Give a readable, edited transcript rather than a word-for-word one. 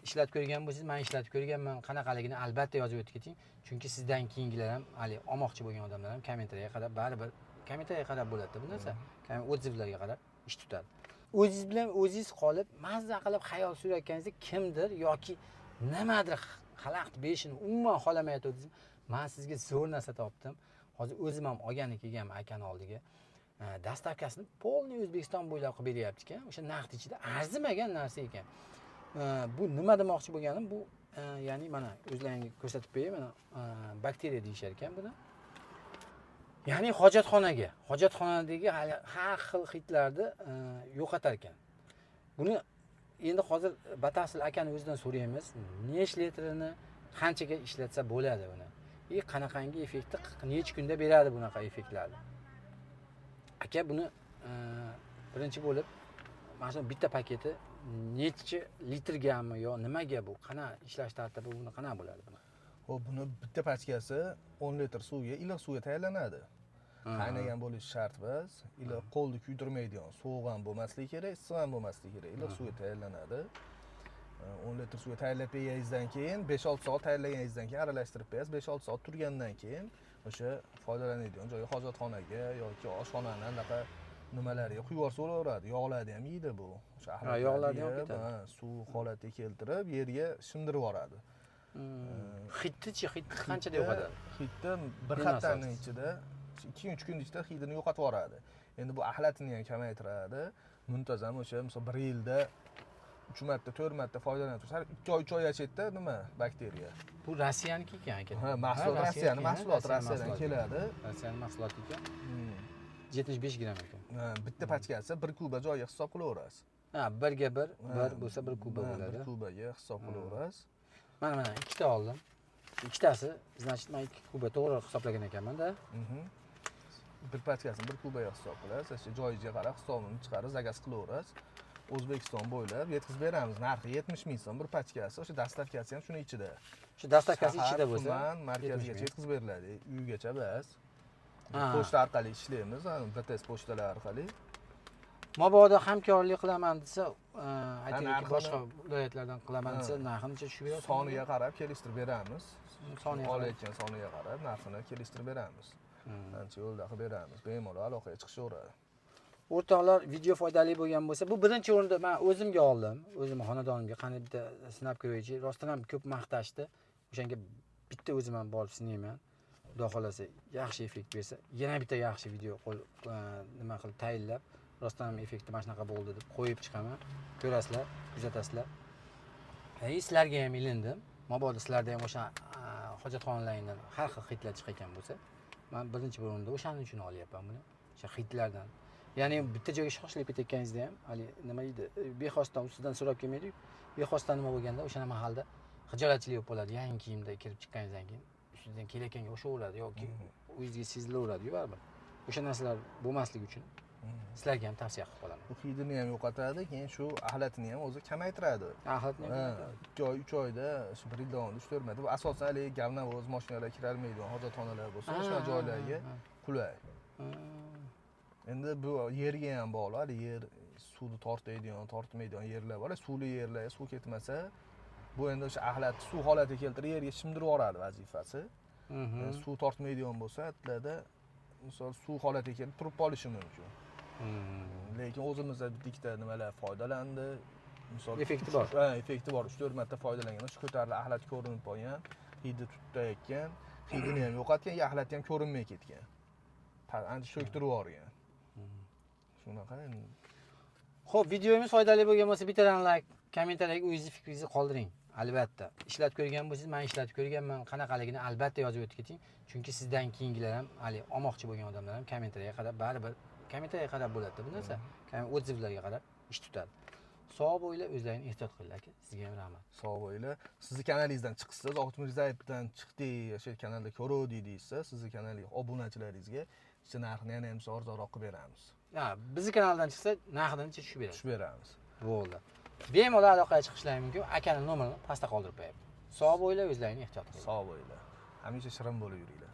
ishlatib ko'rgan bo'lsangiz, men ishlatib ko'rganman, qanaqaligini albatta yozib o'tib keting. Chunki sizdan keyingilar ham, hali olmoqchi bo'lgan odamlar ham kommentariyaga qarab, baribir kommentariyaga qarab bo'ladi bu narsa. Odzivlarga qarab ish tutadi. O'zingiz bilan o'zingiz qolib, mazza qilib xayol surayotganingizda kimdir yoki nimadir xalaqit berishini umuman xohlamayotgansiz. Men sizga zo'r narsa topdim. Hozir o'zim ham olgani kelganman akani oldiga. Dastavkasini polniy O'zbekiston bo'ylab qilib beryapti ekan. O'sha narx ichida arzimagan narsa ekan. Bu nima demoqchi bo'lganim, bu ya'ni mana o'zlaringiz ko'rsatib qo'yay, mana bakteriya deyishar ekan buni. Ya'ni hojatxonadagi har xil hidlarni yo'qotar ekan. Buni endi hozir batafsil akani o'zidan so'raymiz. Necha litrini qanchaga ishlatsa bo'ladi buni? Qanaqangi effektni necha kunda beradi bunaqa effektlarni? Aka buni birinchi bo'lib mana shu bitta paketi necha litrgami yo nimaga bu? Qana ishlash tartibi buni qana bo'ladi buni? Xo'p, buni bitta pachkasi 10 litr suvga, iliq suvga tayyorlanadi. Qaynagan bo'lishi shart emas. Iliq qo'lni kuydirmaydigan, sovuq ham bo'lmasligi kerak, issiq ham bo'lmasligi kerak. Iliq suvga tayyorlanadi. 10 litr suvga tayyorlab berganingizdan keyin 5-6 soat tayyorlaganingizdan keyin aralashtirib qo'yasiz. 5-6 soat turgandan keyin o'sha foydalanadigan joyga, hojatxonaga yoki oshxonani anaqa nimalariga quyib yuboraveradi. Yog'larni ham yeydi bu. O'sha yog'larni ham ketadi. Suv holatiga keltirib, yerga shimdirib yuboradi. Hidchi qanchada yo'qadi? Hidni bir haftaning ichida 2-3 kun ichida hidini yo'qotib yuboradi. Endi bu axlatini ham kamaytiradi. Muntazam o'sha misol 1 yilda 3 marta, 4 marta foydalanib tursa, 2 oy, 3 oy yashaydi nima bakteriya. Bu Rossiyaniki ekan aka. Ha, mahsulot Rossiyaning mahsuloti Rossiyadan keladi. Rossiyaning mahsuloti ekan. 75 gram ekan. Bitta pachkasi 1 kuba joyiga hisob qilaverasiz. Ha, 1 ga 1 bo'lsa 1 kuba bo'ladi. 1 kubaga hisob qilaverasiz. Mana ikkita oldim. Ikkitasi, значит, men 2 kuba to'g'ri hisoblagan ekanman-da. Bir pachkasini 1 kubaga hisob qilasiz. O'sha joyiga qarab hisobini chiqarib, zakaz qilaverasiz. O'zbekiston bo'ylab yetkazib beramiz. Narxi 70 ming so'm bir pachkasi. O'sha dastavkasi ham shuning ichida. Shu dastavkasi ichida bo'lsa, markazgacha yetkazib beriladi. Uygacha bas. Pochta orqali ishlaymiz, BTS pochtalar orqali. Mabodo hamkorlik qilaman desa, aytaylik boshqa viloyatlardan qilaman desa, narxini tushib berasiz. Soniga qarab kelishtirib beramiz. Olayotgan soniga qarab narxini kelishtirib beramiz. Ancha yo'lda qilib beramiz. Bemalol aloqaga chiqishaveradi. O'rtoqlar, video foydali bo'lgan bo'lsa, bu birinchi o'rinda men o'zimga oldim. O'zim xonadonimga qani bitta sinab ko'raychi. Rostdan ham ko'p maqtashdi. O'shanga bitta o'zim ham borib sinayman. Xudo xolasa yaxshi effekt bersa, yana bitta yaxshi video nima qilib tayinlab, rostdan ham effekti mana shunaqa bo'ldi deb qo'yib chiqaman. Ko'rasizlar, kuzatasizlar. Sizlarga ham ilindim. Mabodo sizlarda ham o'sha hojatxonalardan har xil hidlar chiqargan bo'lsa, men birinchi o'rinda o'shaning uchun olyapman buni. O'sha hidlardan. Ya'ni bitta joyga shoshilib ketayotganingizda ham, hali nima deydi, bexosdan ustidan so'rab kelmaydi-ku. Bexosdan nima bo'lganda o'sha mahalda xijolatchilik bo'lib qoladi. Yangi kiyimda kirib chiqqaningizdan keyin ustidan kelayotganga o'xshaveradi yoki o'zingizga sezilaveradi-ku baribir. O'sha narsalar bo'lmasligi uchun sizlarga ham tavsiya qilib qolaman. Bu hidini ham yo'qotadi, keyin shu axlatini ham o'zi kamaytiradi. Axlatni ham 2 oy, 3 oyda shu 1 yil davomida 3-4 marta. Bu asosan hali gavnavoz mashinalar kirolmaydigan hojatxonalar bo'lsa, o'sha joylarga qulay. Endi bu yerga ham bog'liq. Yer suvni tortadigan, tortmaydigan yerlar bor. Suvli yerlarga suv ketmasa, bu endi o'sha axlatni suv holatiga keltirib yerga shimdirib yuboradi vazifasi. Suv tortmaydigan bo'lsa, atlarda misol suv holatiga kelib turib qolishi mumkin. Lekin o'zimizda bitta nimalar foydalandi. Misol effekti bor. Ha, effekti bor. 3-4 marta foydalangan, shu ko'tarilib axlat ko'rinib qolgan, hidi tutayotgan, hidini ham yo'qotgan, axlat ham ko'rinmay ketgan. Ancha cho'ktirib yuborgan. Shunaqa endi. Xo'p, videomiz foydali bo'lgan bo'lsa, bittadan like, kommentariyaga o'zingiz fikringizni qoldiring. Albatta. Ishlatib ko'rgan bo'lsangiz, men ishlatib ko'rganman, qanaqaligini albatta yozib o'tib keting. Chunki sizdan keyingilar ham, hali olmoqchi bo'lgan odamlar ham kommentariyaga qarab, baribir kommentariyaga qarab bo'ladi bu narsa. Odzivlarga qarab ish tutadi. Sog' bo'linglar, o'zlaringizni ehtiyot qilinglar aka. Sizga ham rahmat. Sog' bo'linglar. Sizni kanalingizdan chiqsiz, Zohid Mirzayevdan chiqdik, o'sha kanalda ko'rdik deysiz, sizni kanalga obunachilaringizga narxini yana ham arzonroq qilib beramiz. Ha, bizning kanaldan chiqsa, narxidan tushib beramiz. Tushib beramiz. Bo'ldi. Bemalol aloqaga chiqishlari mumkin. Akaning nomerini pastda qoldirib qo'yapman. Sog' bo'linglar, o'zlaringizni ehtiyot qiling. Sog' bo'linglar. Hamisha shirin bo'lib yuringlar.